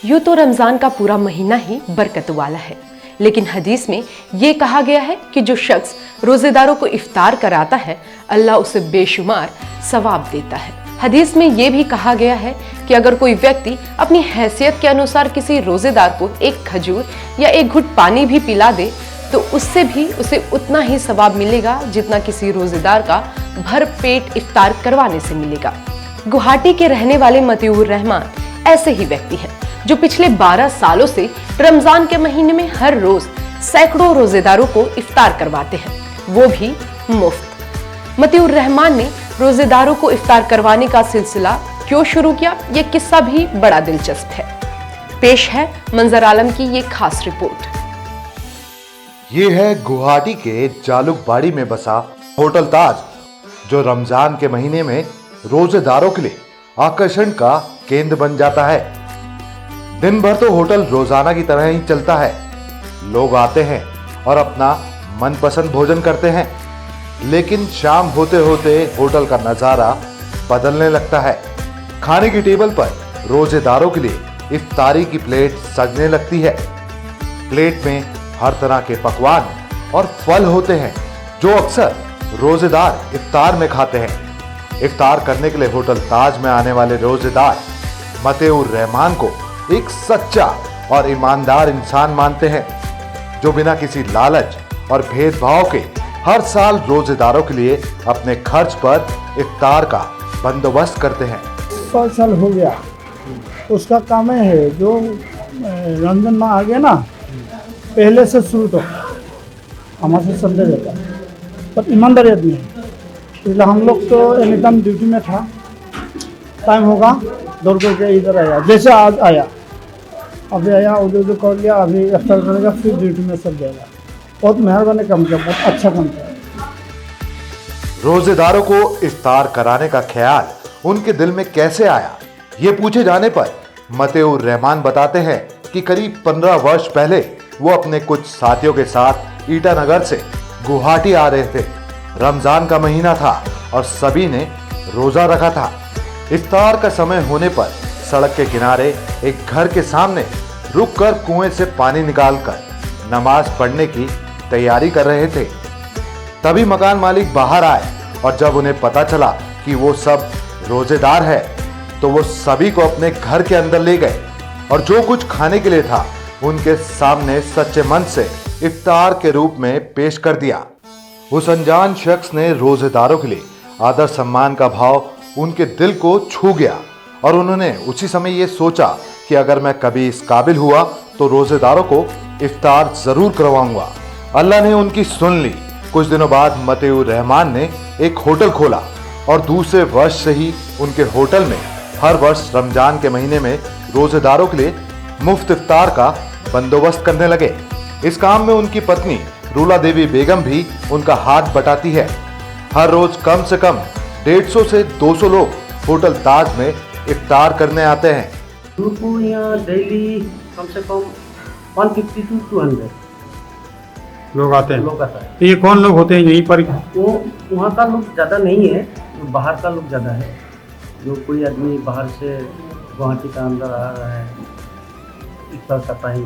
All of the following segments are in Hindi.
यूं तो रमजान का पूरा महीना ही बरकत वाला है, लेकिन हदीस में ये कहा गया है कि जो शख्स रोजेदारों को इफ्तार कराता है अल्लाह उसे बेशुमार सवाब देता है। हदीस में ये भी कहा गया है कि अगर कोई व्यक्ति अपनी हैसियत के अनुसार किसी रोजेदार को एक खजूर या एक घुट पानी भी पिला दे तो उससे भी उसे उतना ही सवाब मिलेगा जितना किसी रोजेदार का भर पेट इफ्तार करवाने से मिलेगा। गुवाहाटी के रहने वाले मतीउर रहमान ऐसे ही व्यक्ति हैं जो पिछले 12 सालों से रमजान के महीने में हर रोज सैकड़ों रोजेदारों को इफ्तार करवाते हैं, वो भी मुफ्त। मतीउर रहमान ने रोजेदारों को इफ्तार करवाने का सिलसिला क्यों शुरू किया, ये किस्सा भी बड़ा दिलचस्प है। पेश है मंजर आलम की ये खास रिपोर्ट। ये है गुवाहाटी के जालुकबाड़ी में बसा होटल ताज, जो रमजान के महीने में रोजेदारों के लिए आकर्षण का केंद्र बन जाता है। दिन भर तो होटल रोजाना की तरह ही चलता है, लोग आते हैं और अपना मनपसंद भोजन करते हैं, लेकिन शाम होते होते होटल का नजारा बदलने लगता है। खाने की टेबल पर रोजेदारों के लिए इफ्तारी की प्लेट सजने लगती है। प्लेट में हर तरह के पकवान और फल होते हैं जो अक्सर रोजेदार इफ्तार में खाते हैं। इफ्तार करने के लिए होटल ताज में आने वाले रोजेदार मतीउर रहमान को एक सच्चा और ईमानदार इंसान मानते हैं, जो बिना किसी लालच और भेदभाव के हर साल रोजेदारों के लिए अपने खर्च पर इफ्तार का बंदोबस्त करते हैं। 100 साल हो गया उसका काम है। जो रमजान माह आ गया ना, पहले से शुरू तो हमारे से चलते रहता है, पर ईमानदारी आदमी है, इसलिए हम लोग तो एनी टाइम ड्यूटी में था। टाइम होगा दौड़ करके इधर आया, जैसे आज आया, अभी आया, उधर कर लिया, अभी इफ्तार करेगा, फिर ड्यूटी में सब जाएगा। बहुत मेहरबानी काम किया, बहुत अच्छा काम किया। रोजेदारों को इफ्तार कराने का ख्याल उनके दिल में कैसे आया, ये पूछे जाने पर मतीउर रहमान बताते हैं कि करीब 15 वर्ष पहले वो अपने कुछ साथियों के साथ ईटानगर से गुवाहाटी आ रहे थे। रमजान का महीना था और सभी ने रोजा रखा था। इफ्तार का समय होने पर सड़क के किनारे एक घर के सामने रुककर कुएं से पानी निकालकर नमाज पढ़ने की तैयारी कर रहे थे। तभी मकान मालिक बाहर आए और जब उन्हें पता चला कि वो सब रोजेदार है तो वो सभी को अपने घर के अंदर ले गए और जो कुछ खाने के लिए था उनके सामने सच्चे मन से इफ्तार के रूप में पेश कर दिया। उस अनजान शख्स ने रोजेदारों के लिए आदर सम्मान का भाव उनके दिल को छू गया और उन्होंने उसी समय ये सोचा कि अगर मैं कभी इस काबिल हुआ तो रोजेदारों को इफ्तार जरूर करवाऊंगा। अल्लाह ने उनकी सुन ली। कुछ दिनों बाद मतीउर रहमान ने एक होटल खोला और दूसरे वर्ष से ही उनके होटल में हर वर्ष रमजान के महीने में रोजेदारों के लिए मुफ्त इफ्तार का बंदोबस्त करने लगे। इस काम में उनकी पत्नी रूला देवी बेगम भी उनका हाथ बटाती है। हर रोज कम से कम 150 से 200 लोग होटल ताज में इफ्तार करने आते हैं। को यहाँ डेली कम से कम 150 to 200 लोग आते हैं। लोग आता है। तो ये कौन लोग होते हैं यहीं पर? वो वहाँ का लोग ज़्यादा नहीं है, तो बाहर का लोग ज़्यादा है। जो कोई आदमी बाहर से गुवाहाटी का अंदर आ रहा है इफ्तार का टाइम,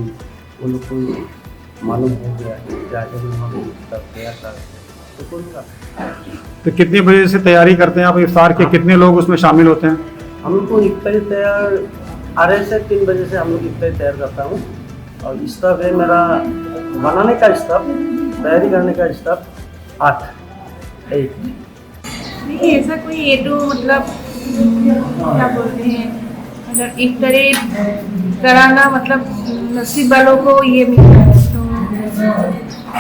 वो लोग को मालूम हो गया जाके वहाँ पर इफ्तार तैयार कर तो कितने बजे से तैयारी करते हैं आप इफ्तार के? कितने लोग उसमें शामिल होते हैं? हम लोग को इफ्तारी तैयार 2:30 से 3 बजे से हम लोग इफ्तारी तैयार करता हूँ। और स्टाफ है मेरा बनाने का स्टाफ, तैयारी करने का स्टाफ 8। देखिए ऐसा कोई ये तो मतलब क्या बोलते हैं, अगर इफ्तारी कराना मतलब नसीब वालों को ये मिलता है, तो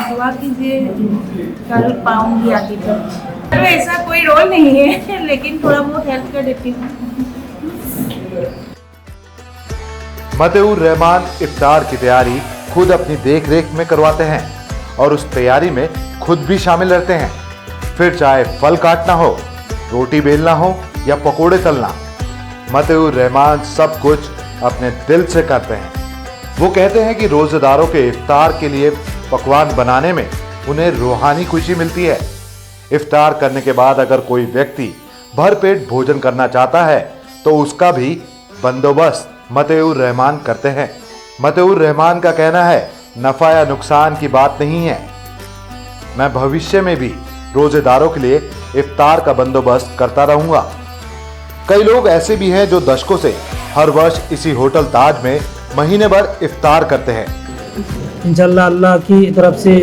दुआ कीजिए कर पाऊंगी आगे तक। तो ऐसा कोई रोल नहीं है, लेकिन थोड़ा बहुत हेल्प कर देती हूँ। मतीउर रहमान इफ्तार की तैयारी खुद अपनी देख रेख में करवाते हैं और उस तैयारी में खुद भी शामिल रहते हैं। फिर चाहे फल काटना हो, रोटी बेलना हो या पकोड़े तलना, मतीउर रहमान सब कुछ अपने दिल से करते हैं। वो कहते हैं कि रोजेदारों के इफ्तार के लिए पकवान बनाने में उन्हें रूहानी खुशी मिलती है। इफ्तार करने के बाद अगर कोई व्यक्ति भरपेट भोजन करना चाहता है तो उसका भी बंदोबस्त मतेउर रहमान करते हैं। मतेउर रहमान का कहना है, नफा या नुकसान की बात नहीं है, मैं भविष्य में भी रोजेदारों के लिए इफ्तार का बंदोबस्त करता रहूंगा। कई लोग ऐसे भी हैं जो दशकों से हर वर्ष इसी होटल ताज में महीने भर इफ्तार करते हैं। इंशाल्लाह अल्लाह की तरफ से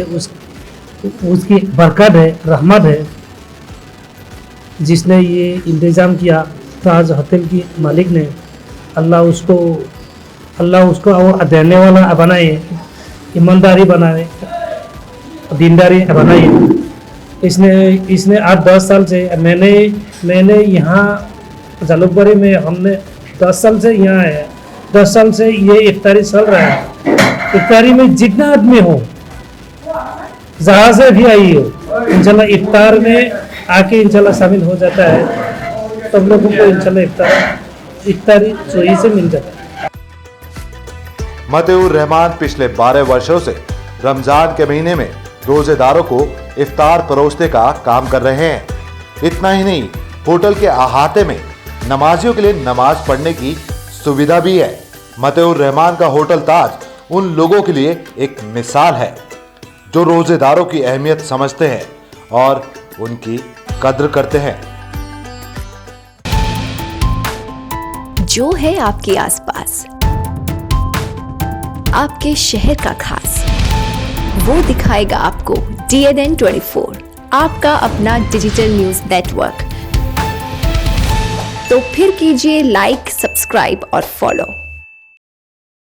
उसकी बरकत है, रहमत है, जिसने ये इंतज़ाम किया ताज होटल की मालिक ने। अल्लाह उसको और देने वाला बनाए, ईमानदारी बनाए, दीनदारी बनाए। इसने 8-10 साल से मैंने यहाँ जालुकबारी में हमने 10 साल से यहाँ है, 10 साल से ये इफ्तारी चल रहा है। इफ्तारी में जितना आदमी हो, जहाँ से भी आई हो, इंशाल्लाह इफ्तार में आके इंशाल्लाह शामिल हो जाता है। सब लोगों को इंशाल्लाह इफ्तारी सही से मिल जाता है। मतेउर रहमान पिछले 12 वर्षों से रमजान के महीने में रोजेदारों को इफ्तार परोसने का काम कर रहे हैं। इतना ही नहीं, होटल के अहाते में नमाजियों के लिए नमाज पढ़ने की सुविधा भी है। मतेउर रहमान का होटल ताज उन लोगों के लिए एक मिसाल है जो रोजेदारों की अहमियत समझते हैं और उनकी कद्र करते हैं। जो है आपके आसपास, आपके शहर का खास, वो दिखाएगा आपको DNN 24, आपका अपना डिजिटल न्यूज नेटवर्क। तो फिर कीजिए लाइक, सब्सक्राइब और फॉलो।